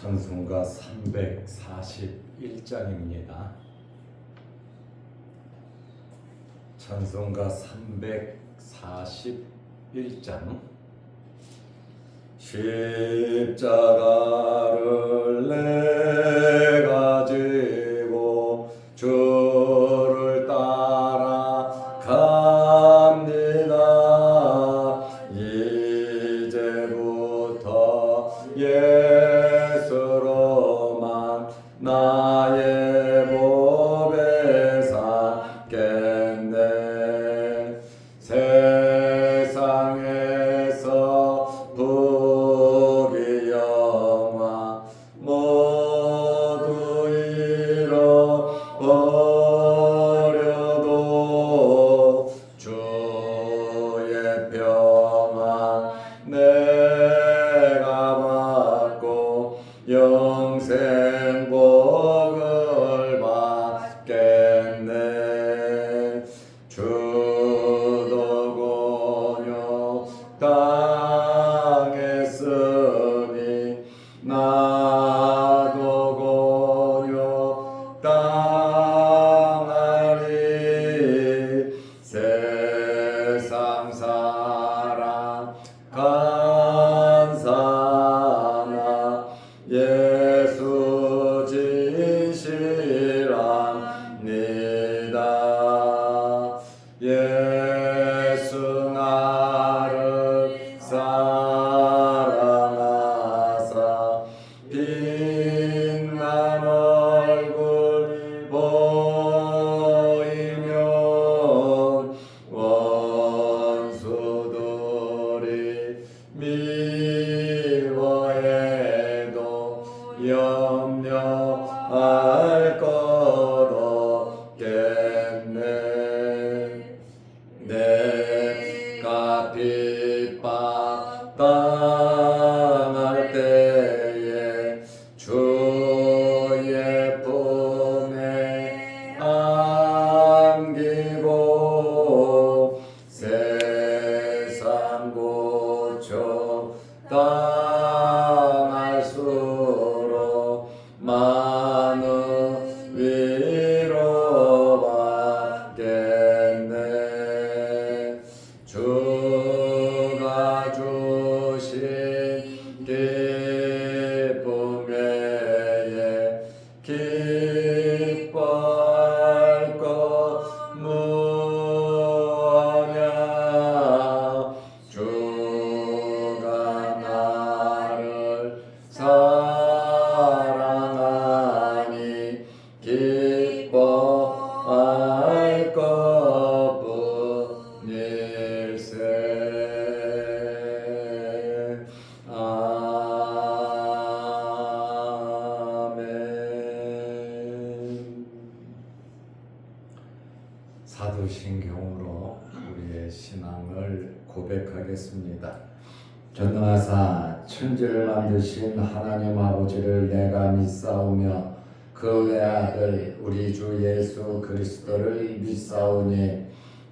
찬송가 341장입니다. 찬송가 341장. 십자가를 내가 지고 주를 따라갑니다. 이제부터 예수로만 나의 법에 살겠네. 세상에서 부귀 영화 모두 잃어버려도 주의 평안 내가 받고 영생 복을 받겠네. 주도 곤욕 당했으니 나도 곤욕 당하리. 세상 사랑 감사나 예수 진실합니다. 예수 나를 사랑하사 빛난 얼굴 보이면 원수들이 미워해도 염려할 것 없겠네. 내가 핍박당할 때에 주의 품에 안기고 세상 고초 당할수록 많은 위로받겠네. 주가 주신 기쁨 외에 기뻐할 것 무엇냐. 주가 나를 사랑하니 기뻐할 것뿐일세. 아멘. 사도신경으로 우리의 신앙을 고백하겠습니다. 전능하사 천지를 만드신 하나님 아버지를 내가 믿사오며 그 외아들 우리 주 예수 그리스도를 믿사오니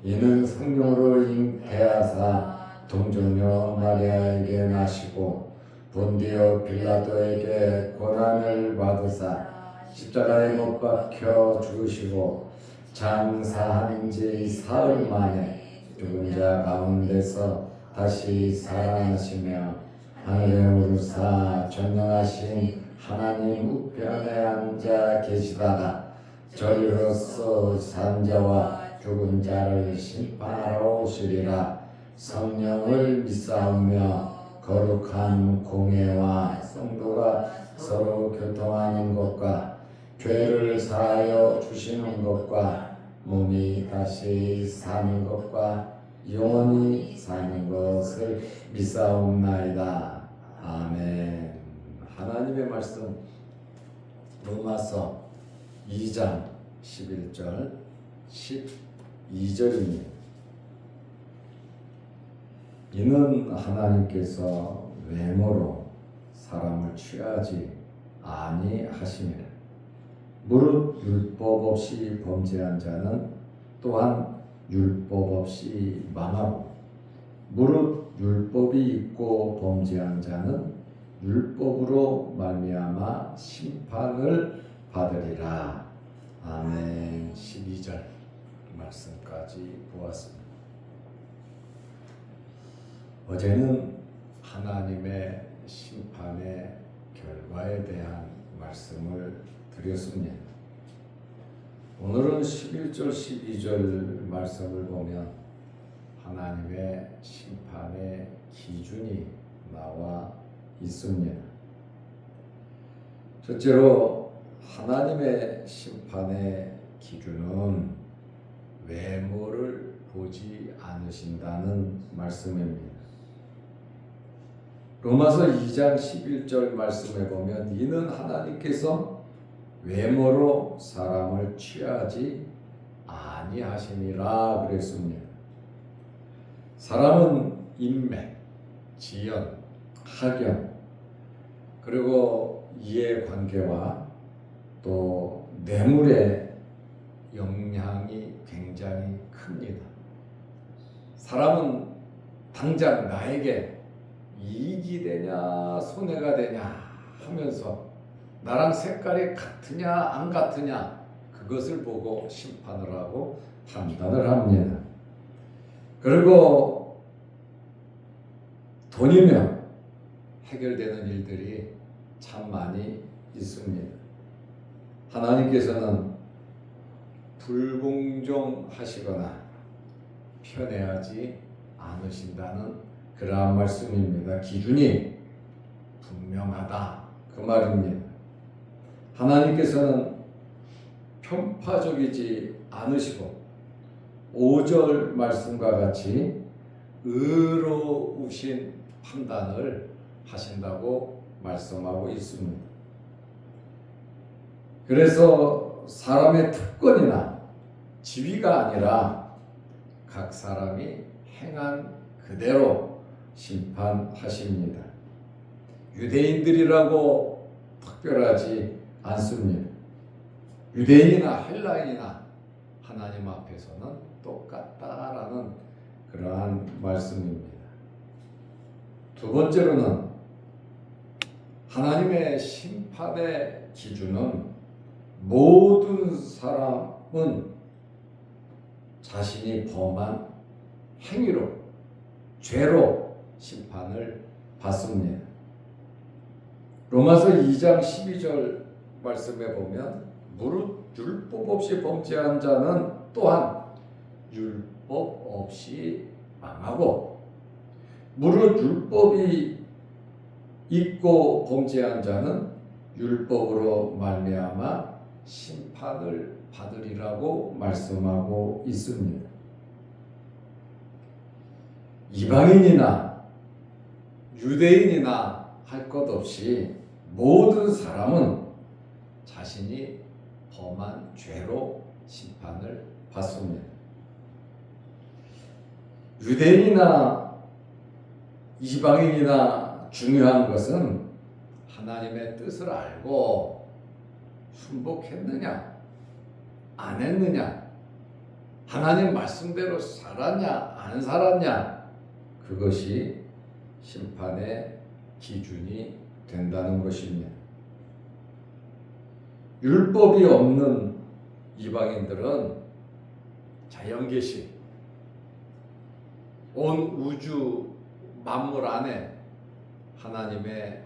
이는 성령으로 잉태하사 동정녀 마리아에게 나시고 본디오 빌라도에게 고난을 받으사 십자가에 못 박혀 죽으시고 장사한 지 사흘 만에 죽은 자 가운데서 다시 살아나시며 하늘에 오르사 전능하신 하나님 우편에 앉아 계시다가 저리로서 산자와 죽은 자를 심판하러 오시리라. 성령을 믿사오며 거룩한 공회와 성도가 서로 교통하는 것과 죄를 사하여 주시는 것과 몸이 다시 사는 것과 영원히 사는 것을 믿사옵나이다. 아멘. 하나님의 말씀 로마서 2장 11절 12절입니다. 이는 하나님께서 외모로 사람을 취하지 아니하심이라. 무릇 율법 없이 범죄한 자는 또한 율법 없이 망하고 무릇 율법이 있고 범죄한 자는 율법으로 말미암아 심판을 받으리라. 아멘. 12절 말씀까지 보았습니다. 어제는 하나님의 심판의 결과에 대한 말씀을 드렸습니다. 오늘은 11절 12절 말씀을 보면 하나님의 심판의 기준이 나와 있습니다. 첫째로 하나님의 심판의 기준은 외모를 보지 않으신다는 말씀입니다. 로마서 2장 11절 말씀에 보면 이는 하나님께서 외모로 사람을 취하지 아니하시니라 그랬습니다. 사람은 인맥, 지연, 학연, 그리고 이해관계와 또 뇌물의 영향이 굉장히 큽니다. 사람은 당장 나에게 이익이 되냐 손해가 되냐 하면서 나랑 색깔이 같으냐 안 같으냐 그것을 보고 심판을 하고 판단을 합니다. 그리고 돈이면 해결되는 일들이 참 많이 있습니다. 하나님께서는 불공정하시거나 편애하지 않으신다는 그러한 말씀입니다. 기준이 분명하다 그 말입니다. 하나님께서는 편파적이지 않으시고 5절 말씀과 같이 의로우신 판단을 하신다고 말씀하고 있습니다. 그래서 사람의 특권이나 지위가 아니라 각 사람이 행한 그대로 심판하십니다. 유대인들이라고 특별하지 않습니다. 유대인이나 헬라인이나 하나님 앞에서는 똑같다라는 그러한 말씀입니다. 두 번째로는 하나님의 심판의 기준은 모든 사람은 자신이 범한 행위로 죄로 심판을 받습니다. 로마서 2장 12절 말씀에 보면 무릇 율법 없이 범죄한 자는 또한 율법 없이 망하고 무릇 율법이 있고 범죄한 자는 율법으로 말미암아 심판을 받으리라고 말씀하고 있습니다. 이방인이나 유대인이나 할 것 없이 모든 사람은 자신이 범한 죄로 심판을 받습니다. 유대인이나 이방인이나 중요한 것은 하나님의 뜻을 알고 순복했느냐 안 했느냐, 하나님 말씀대로 살았냐 안 살았냐, 그것이 심판의 기준이 된다는 것입니다. 율법이 없는 이방인들은 자연계시, 온 우주 만물 안에 하나님의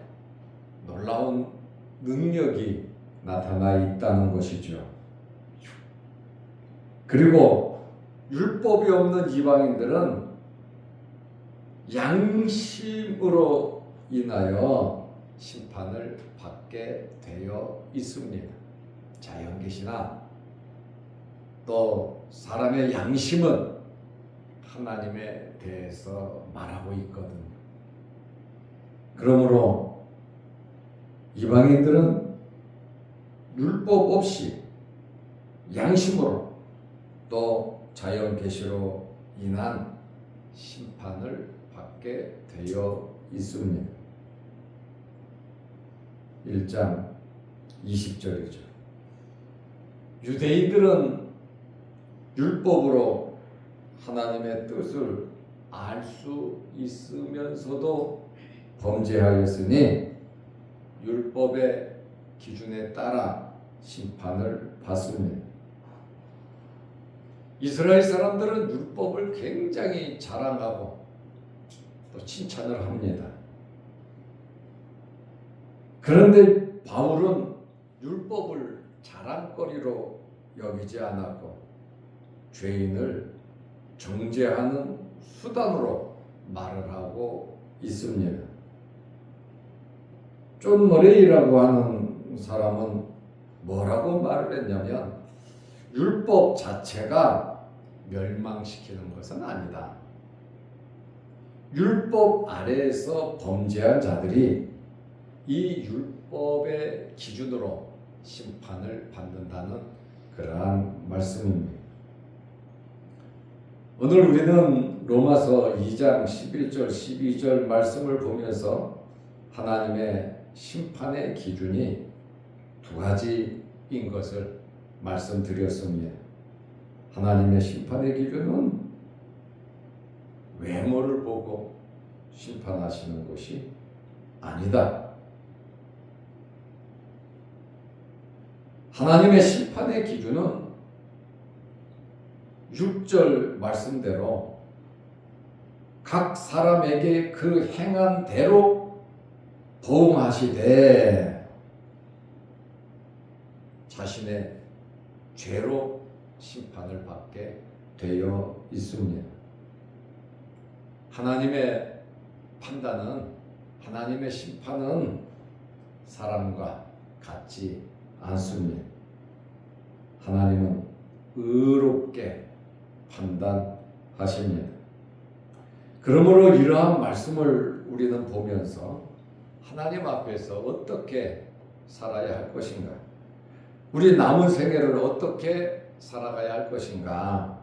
놀라운 능력이 나타나 있다는 것이죠. 그리고 율법이 없는 이방인들은 양심으로 인하여 심판을 받게 되어 있습니다. 자연계시나 또 사람의 양심은 하나님에 대해서 말하고 있거든요. 그러므로 이방인들은 율법 없이 양심으로 또 자연계시로 인한 심판을 받게 되어 있습니다. 1장 20절이죠. 유대인들은 율법으로 하나님의 뜻을 알 수 있으면서도 범죄하였으니 율법의 기준에 따라 심판을 받습니다. 이스라엘 사람들은 율법을 굉장히 자랑하고 또 칭찬을 합니다. 그런데 바울은 율법을 자랑거리로 여기지 않았고 죄인을 정죄하는 수단으로 말을 하고 있습니다. 존 머레이라고 하는 사람은 뭐라고 말을 했냐면 율법 자체가 멸망시키는 것은 아니다. 율법 아래에서 범죄한 자들이 이 율법의 기준으로 심판을 받는다는 그러한 말씀입니다. 오늘 우리는 로마서 2장 11절 12절 말씀을 보면서 하나님의 심판의 기준이 두 가지인 것을 말씀드렸습니다. 하나님의 심판의 기준은 외모를 보고 심판하시는 것이 아니다. 하나님의 심판의 기준은 6절 말씀대로 각 사람에게 그 행한 대로 보응하시되 자신의 죄로 심판을 받게 되어 있습니다. 하나님의 판단은, 하나님의 심판은 사람과 같지 않습니다. 하나님은 의롭게 판단하십니다. 그러므로 이러한 말씀을 우리는 보면서 하나님 앞에서 어떻게 살아야 할 것인가? 우리 남은 생애를 어떻게 살아가야 할 것인가?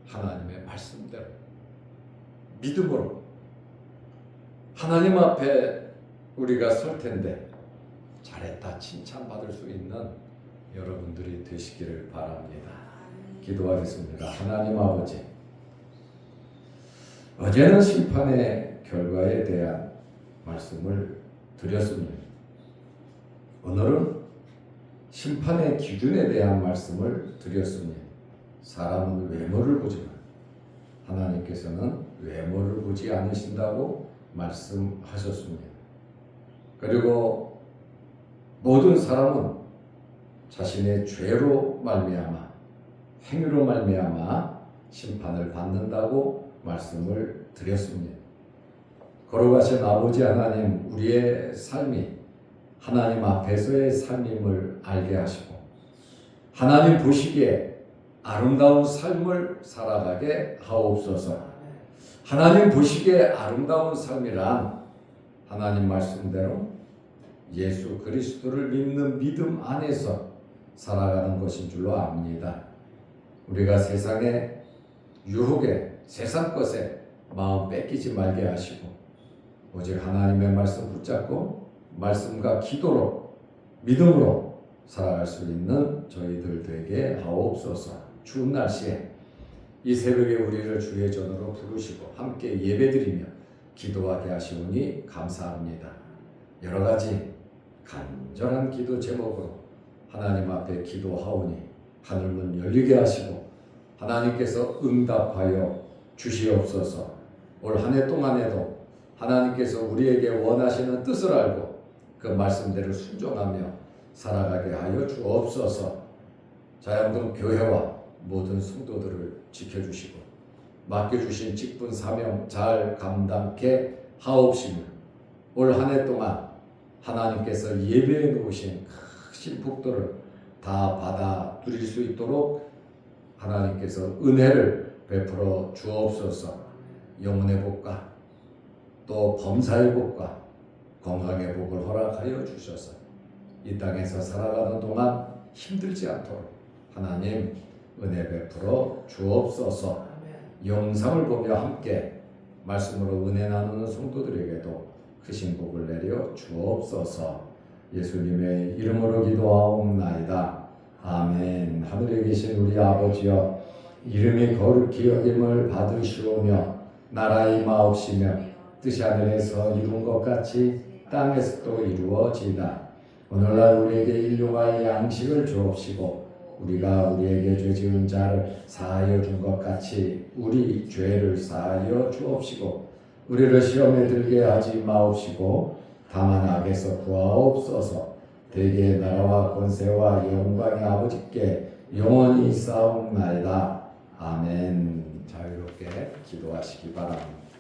하나님의 말씀대로 믿음으로 하나님 앞에 우리가 설 텐데 잘했다 칭찬받을 수 있는 여러분들이 되시기를 바랍니다. 기도하겠습니다. 하나님 아버지, 어제는 심판의 결과에 대한 말씀을 드렸습니다. 오늘은 심판의 기준에 대한 말씀을 드렸습니다. 사람은 외모를 보지만 하나님께서는 외모를 보지 않으신다고 말씀하셨습니다. 그리고 모든 사람은 자신의 죄로 말미암아 행위로 말미암아 심판을 받는다고 말씀을 드렸습니다. 거룩하신 아버지 하나님, 우리의 삶이 하나님 앞에서의 삶임을 알게 하시고 하나님 보시기에 아름다운 삶을 살아가게 하옵소서. 하나님 보시기에 아름다운 삶이란 하나님 말씀대로 예수 그리스도를 믿는 믿음 안에서 살아가는 것인 줄로 압니다. 우리가 세상의 유혹에 세상 것에 마음 뺏기지 말게 하시고 오직 하나님의 말씀 붙잡고 말씀과 기도로 믿음으로 살아갈 수 있는 저희들 되게 하옵소서. 추운 날씨에 이 새벽에 우리를 주의 전으로 부르시고 함께 예배드리며 기도하게 하시오니 감사합니다. 여러 가지 간절한 기도 제목으로 하나님 앞에 기도하오니 하늘문 열리게 하시고 하나님께서 응답하여 주시옵소서. 올 한 해 동안에도 하나님께서 우리에게 원하시는 뜻을 알고 그 말씀대로 순종하며 살아가게 하여 주옵소서. 자양동 교회와 모든 성도들을 지켜주시고 맡겨주신 직분 사명 잘 감당케 하옵시며 올 한 해 동안 하나님께서 예배해 놓으신 크신 복도를 다 받아 누릴 수 있도록 하나님께서 은혜를 베풀어 주옵소서. 영혼의 복과 또 범사의 복과 건강의 복을 허락하여 주셔서 이 땅에서 살아가는 동안 힘들지 않도록 하나님 은혜 베풀어 주옵소서. 영상을 보며 함께 말씀으로 은혜 나누는 성도들에게도 크신 복을 내려 주옵소서. 예수님의 이름으로 기도하옵나이다. 아멘. 하늘에 계신 우리 아버지여, 이름이 거룩히 여김을 받으시오며 나라의 마옵시며 뜻이 하늘에서 이룬 것 같이 땅에서도 이루어지이다. 오늘날 우리에게 일용할 양식을 주옵시고 우리가 우리에게 죄 지은 자를 사하여 준 것 같이 우리 죄를 사하여 주옵시고 우리를 시험에 들게 하지 마옵시고 다만 악에서 구하옵소서. 대개의 나라와 권세와 영광의 아버지께 영원히 싸움나이다. 아멘. 자유롭게 기도하시기 바랍니다.